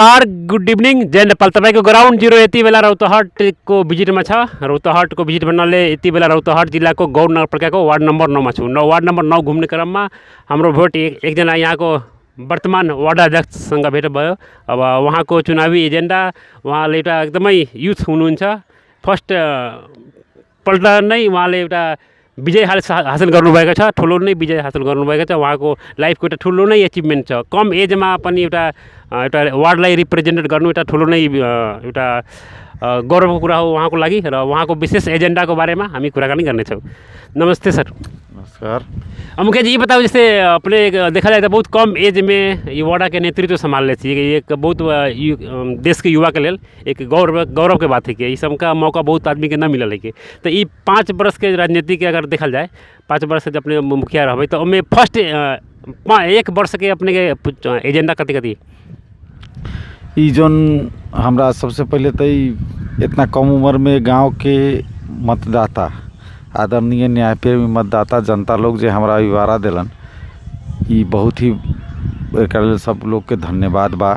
Are good evening जय नेपाल तपाईँको ground zero यति बेला रौतहटको भिजिटमा छ। रौतहटको भिजिट भन्नाले यति बेला रौतहट जिल्लाको गौर नगरपालिकाको वार्ड नम्बर 9मा छु। वार्ड नम्बर 9 घुम्ने क्रममा हाम्रो भेट एकजना यहाँको वर्तमान वार्ड अध्यक्षसँग भेट भयो। अब उहाँको चुनावी एजेन्डा, उहाँले एउटा एकदमै युथ हुनुहुन्छ। फर्स्ट पल्ट नै उहाँले एउटा विजय हासिल गर्नुभएको छ, ठुलो नै विजय हासिल गर्नुभएको छ। उहाँको लाइफको एउटा ठुलो नै एचिभमेन्ट छ। कम एजमा पनि एउटा वार्डलाई रिप्रेजेन्टेट गर्नु एउटा ठुलो नै एउटा गौरवको कुरा हो उहाँको लागि। र उहाँको विशेष एजेंडा को बारेमा हामी कुराकानी गर्नेछौँ। नमस्ते सर। नमस्कार। मुखिया जी, ये बताओ, जैसे अपने देखा जाए तो बहुत कम एज में ये वार्डा के नेतृत्व संभाल लेती है, एक बहुत देश के युवा के लिए एक गौरव के बात है कि इस सबका मौका बहुत आदमी के न मिलल है कि। तो ये 5 वर्ष के राजनीति के अगर देखा जाए, 5 वर्ष से अपने मुखिया रहे तो उनमें फर्स्ट 1 वर्ष के अपने के एजेंडा कति कति ई जोन हमरा सबसे पहले तो इतना कम उम्र में गांव के मतदाता, आदरणीय न्यायप्रेमी मतदाता जनता लोग जो हमारा अभिवारा दिलन, ये बहुत ही एक सब लोग के धन्यवाद बा।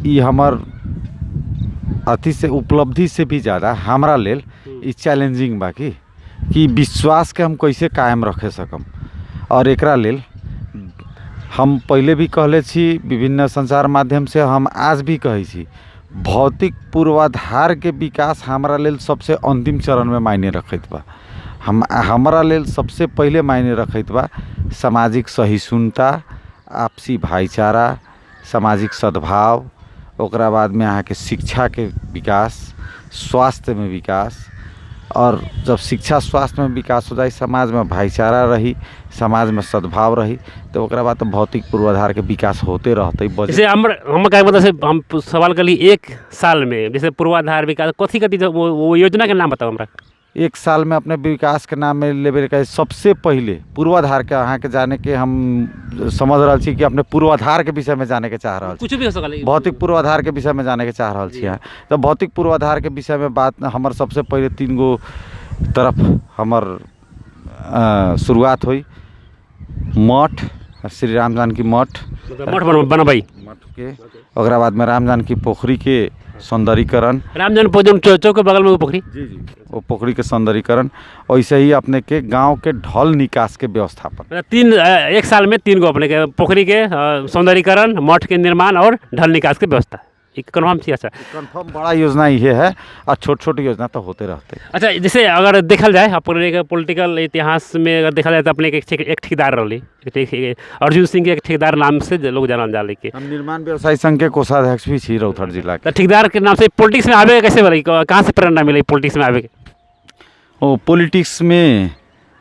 ये हमार अति से उपलब्धि से भी ज़्यादा हमारा लेल ये चैलेंजिंग बा कि विश्वास के हम कैसे कायम रखे सकम। और एकरा लेल हम पहले भी कहले छी, विभिन्न संचार माध्यम से हम आज भी कहे छी, भौतिक पूर्वाधार के विकास हमारा लेल सबसे अंतिम चरण में मायने रखत बा। हमारा लेल सबसे पहले मायने रखत बा सामाजिक सहिष्णुता, आपसी भाईचारा, सामाजिक सद्भाव, ओकरा बाद में यहाँ के शिक्षा के विकास, स्वास्थ्य में विकास। और जब शिक्षा स्वास्थ्य में विकास हो जाए, समाज में भाईचारा रही, समाज में सद्भाव रही, तो ओकरा बाद तो भौतिक पूर्वाधार के विकास होते रहते। जैसे हम क्या मतलब से हम सवाल करी 1 साल में जैसे पूर्वाधार विकास कथी कथी वो योजना के नाम बताओ हमरा। 1 साल में अपने विकास के नाम में लेवे का सबसे पहले पूर्वाधार के अहाँ के जाने के हम समझ रहा छी कि अपने पूर्वाधार के विषय में जाने के चाह रहा कुछ भी हो सकल, भौतिक पूर्वाधार के विषय में जाने के चाह रहा छी। तो भौतिक पूर्वाधार के विषय में बात हमार सबसे पहले 3 गो तरफ हमार शुरुआत हुई। मठ, श्री राम जानकी मठ बनवाई, मठ के ओकरा बाद में राम जानकी पोखरी के सौंदर्यीकरण, राम जानकी चौक के बगल में वो पोखरी, जी वो पोखरी के सौंदर्यीकरण। वैसे ही अपने के गांव के ढल निकास के व्यवस्थापन। 1 साल में 3 गो अपने के पोखरी के सौंदर्यीकरण, मठ के निर्माण और ढल निकास की व्यवस्था, एक कन्फर्म थी। अच्छा, कन्फर्म बड़ा योजना ये है और छोटी योजना तो होते रहते। अच्छा, जैसे अगर देखल जाए अपने के पॉलिटिकल इतिहास में अगर देखा जाए तो अपने के एक ठेकेदार रही, अर्जुन सिंह के एक ठेकेदार नाम से लोग जानल जाले के। हम निर्माण व्यवसायी संघ के कोषाध्यक्ष भी छी रौतहट जिला के। ठेकेदार के नाम से पॉलिटिक्स में आवे कैसे बोले, कहाँ से प्रेरणा मिली पॉलिटिक्स में आवे के? ओ पॉलिटिक्स में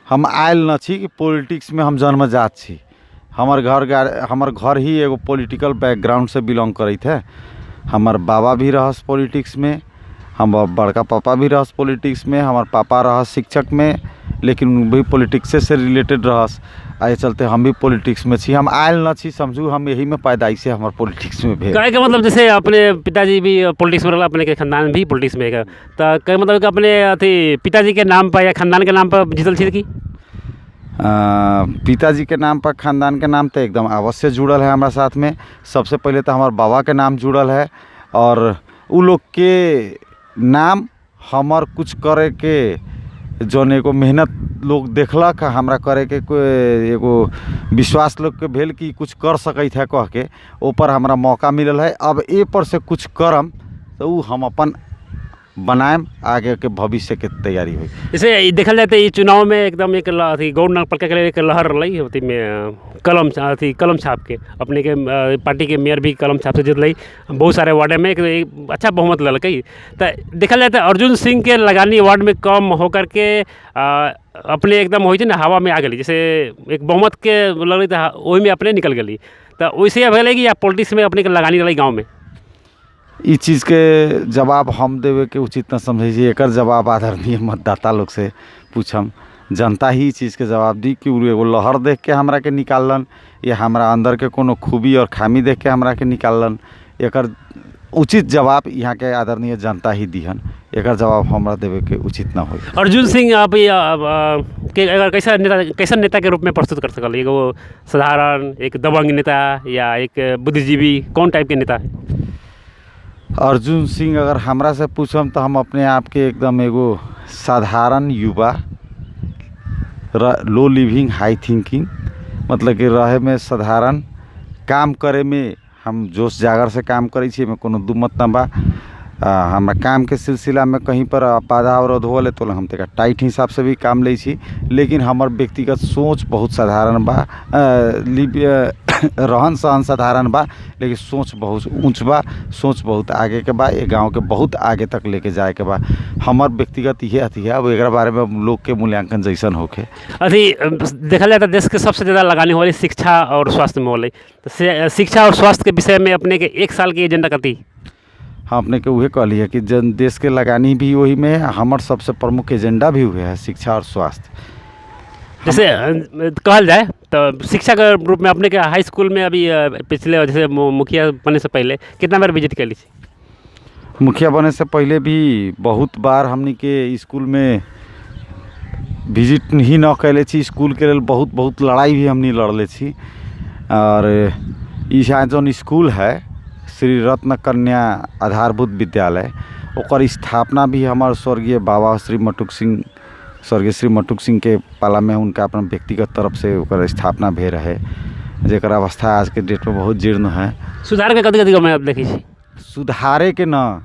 हम आयल न छी कि पॉलिटिक्स में हम जन्मजात छी। हमार घर ही एगो पॉलिटिकल बैकग्राउंड से बिलोंग करते है। हमार बाबा भी रहस पॉलिटिक्स में, हम बड़का पापा भी रहस पॉलिटिक्स में, हमार पापा रहस शिक्षक में, लेकिन भी पॉलिटिक्स से रिलेटेड रहस। आए चलते हम भी पॉलिटिक्स में छी। हम आयल न छी, समझू हम यही में पैदाइश से हमार पॉलिटिक्स में भेल। कहे का मतलब जैसे अपने पिताजी भी पॉलिटिक्स में रहा, अपने के खानदान भी पॉलिटिक्स में है, तो कहे मतलब कि अपने अथी पिताजी के नाम पर या खानदान के नाम पर जीतल छी की? पिताजी के नाम पर, खानदान के नाम तो एकदम अवश्य जुड़ल है हमारा साथ में। सबसे पहले तो हमारे बाबा के नाम जुड़ल है, और उ लोग के नाम हमार कुछ करे के जौन एगो मेहनत लोग देखलक हमरा करे के, एगो विश्वास लोग के भेल कि कुछ कर सकते है कह के, ऊपर हमरा मौका मिलल है। अब ए पर से कुछ करम तो हम अपन बनाएम, आगे के भविष्य के तैयारी हुई। जैसे देखल जाए तो ये चुनाव में एकदम एक अथी गौर नगरपालिका के लिए एक लहर रही होती में कलम छाप के अपने के पार्टी के मेयर भी कलम छाप से जीत रही, बहुत सारे वार्ड में एक अच्छा बहुमत ललक। तो देखल जाए तो अर्जुन सिंह के लगानी वार्ड में कम होकर के अपने एकदम हो ना हवा में आ गई, जैसे एक बहुमत के लग रही था वही में अपने निकल गई। तो वैसे भले कि या पॉलिटिक्स में अपने के लगानी रही गाँव में, इस चीज़ के जवाब हम देवे के उचित न समझे। एक जवाब आदरणीय मतदाता लोग से पूछम, जनता ही इस चीज़ के जवाब दी कि एगो लहर देख के हमरा के निकालन या हमरा अंदर के कोनो खूबी और खामी देख के हमरा के निकालन। एक उचित जवाब यहाँ के आदरणीय जनता ही दिहन, एकर जवाब हमरा देवे के उचित ना हो। अर्जुन सिंह आप के अगर कैसा नेता के रूप में प्रस्तुत कर सकल, एगो साधारण, एक दबंग नेता या एक बुद्धिजीवी, कौन टाइप के नेता है? अर्जुन सिंह अगर हमरा से पूछम तो हम अपने आप के एकदम एगो साधारण युवा, लो लिविंग हाई थिंकिंग, मतलब कि रहे में साधारण, काम करे में हम जोश जागर से काम करे छी, में कोनो दू मत ना बा। हमरा काम के सिलसिला में कहीं पर बाधा अवरोध होले तो हम तक टाइट हिसाब से भी काम ले छी, लेकिन हमर व्यक्तिगत सोच बहुत साधारण बा, रहन सहन साधारण बा, लेकिन सोच बहुत ऊंच बा, सोच बहुत आगे के बा, ये गांव के बहुत आगे तक लेके जाए के बा। हमर व्यक्तिगत ये अथी है, अब एक बारे में लोग के मूल्यांकन जैसन होके अभी देखा जाए तो देश के सबसे ज़्यादा लगाने वाली शिक्षा और स्वास्थ्य में होले, तो शिक्षा और स्वास्थ्य के विषय में अपने के एक साल की एजेंडा कथी? हम अपने के उहे कहली है कि जन देश के लगानी भी वही में, हमार सबसे प्रमुख एजेंडा भी हुए है शिक्षा और स्वास्थ्य। जैसे कहल जाए तो शिक्षा के रूप में अपने के हाई स्कूल में अभी पिछले जैसे मुखिया बनने से पहले कितना बार विजिट कर ली? मुखिया बने से पहले भी बहुत बार हमनी के स्कूल में विजिट ही न कैले छी, स्कूल के लिए बहुत लड़ाई भी हमनी लड़ले छी। और यहाँ जौन स्कूल है श्री रत्न कन्या आधारभूत विद्यालय, ओकर स्थापना भी हमार स्वर्गीय बाबा श्री मटुक सिंह के पाला में उनका अपना व्यक्तिगत तरफ से ओकर स्थापना भे रहे, जेकर अवस्था आज के डेट में बहुत जीर्ण है। सुधार के कथी में आप देखी छी? सुधारे के न,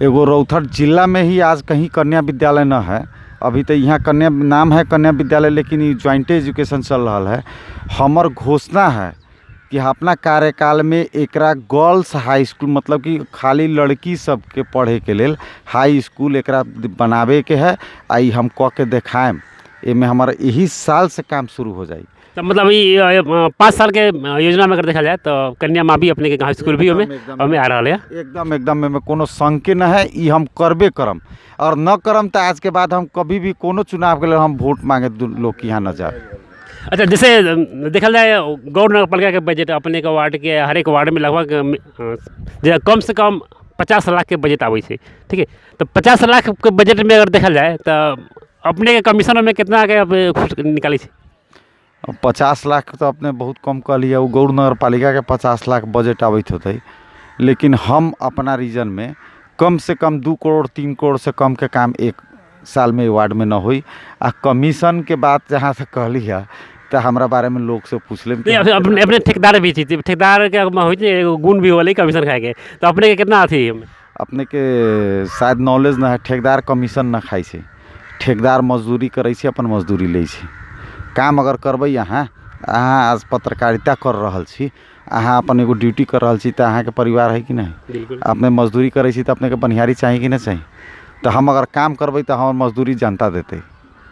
एगो रौथर जिला में ही आज कहीं कन्या विद्यालय न है। अभी तो यहाँ कन्या नाम है कन्या विद्यालय, लेकिन ये ज्वाइंट एजुकेशन चल रहा है। हमर घोषणा है कि अपना कार्यकाल में एकरा गर्ल्स हाई स्कूल, मतलब कि खाली लड़की सब के पढ़े के लेल हाई स्कूल एकरा बनावे के है। आई हम कह के देखाएम, एमे हमारा यही साल से काम शुरू हो जाए। तो मतलब ये 5 साल के योजना में अगर देखा जाए तो कन्या माँ भी अपने के गाँव स्कूल भी हमें आ रहा है। एकदम में कोनो संके न है, ये हम करबे करम, और न करम तो आज के बाद हम कभी भी कोनो चुनाव के लिए हम वोट मांगे लोग के यहाँ न जाए। अच्छा, जैसे देखा जाए गौर नगर पालिका के बजट अपने के वार्ड के हर एक वार्ड में लगभग कम से कम 50 लाख के बजट आवे छै, ठीक है? तो 50 लाख के बजट में अगर देखा जाए तो अपने के कमीशन में कितना के निकाली छै? 50 लाख तो अपने बहुत कम कह लिया, वो गौर नगर पालिका के 50 लाख बजट आवत होते, लेकिन हम अपना रीजन में कम से कम 2 करोड़ 3 करोड़ से कम के काम एक साल में वार्ड में न हुई। आ कमीशन के बात जहाँ से कहली है तो हमारा बारे में लोग से पूछ ले। अपने ठेकेदार भी थी, ठेकेदार के गुण भी होले कमीशन खाए के, तो अपने के कितना थी? अपने के शायद नॉलेज ना है, ठेकेदार कमीशन ना खाई छे, ठेकेदार मजदूरी करे छे, अपन मजदूरी ले छे। काम अगर करबै अहाँ आज पत्रकारिता कर रहल छी, अहाँ अपन एगो ड्यूटी कर रहल छी, तो अहाँ के परिवार है कि नहीं? अपने मजदूरी करे छी तो अपने के बनिहारी चाहिए कि नहीं चाहिए? तो हम अगर काम करबै तो हमार मजदूरी जनता देते।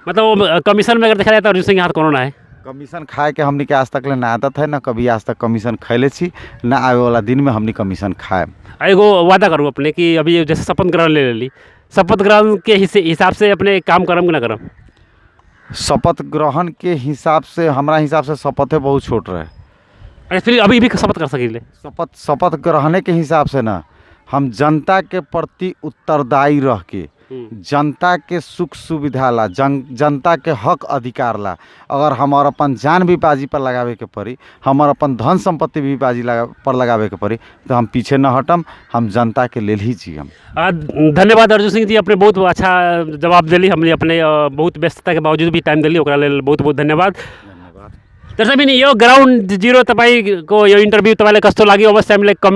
मतलब कमीशन में अगर देखा जाए तो अर्जुन सिंह हाथ कोनो ना है? कमीशन खाए के हमनी के आज तक ले ना आदत है, ना कभी आज तक कमीशन खैले छी, ना आवे वाला दिन में हमनी कमीशन खाए। एगो वादा करूँ अपने कि अभी जैसे शपथ ग्रहण ले ली, शपथ ग्रहण के हिसाब से अपने काम करम कि ना करम? शपथ ग्रहण के हिसाब से हमारा हिसाब से शपथे बहुत छोट रहे। अरे फिर अभी भी शपथ कर सकिले? शपथ ग्रहण के हिसाब से ना, हम जनता के प्रति उत्तरदायी रह के, जनता के सुख सुविधा ला, जनता के हक अधिकार ला, अगर हमार अपन जान भी बाजी पर लगावे के पड़ी, हमार अपन धन संपत्ति भी बाजी पर लगावे के पड़ी, तो हम पीछे न हटम, हम जनता के लेल ही जियम। धन्यवाद अर्जुन सिंह जी, अपने बहुत अच्छा जवाब दिली, हमने अपने बहुत व्यस्तता के बावजूद भी टाइम दिली, ओकरा लेल बहुत बहुत धन्यवाद। दर्शक यो ग्राउंड जीरो तपाईको यो इंटरव्यू तपाईलाई कस्तो लाग्यो अवश्य हामीलाई कमेन्ट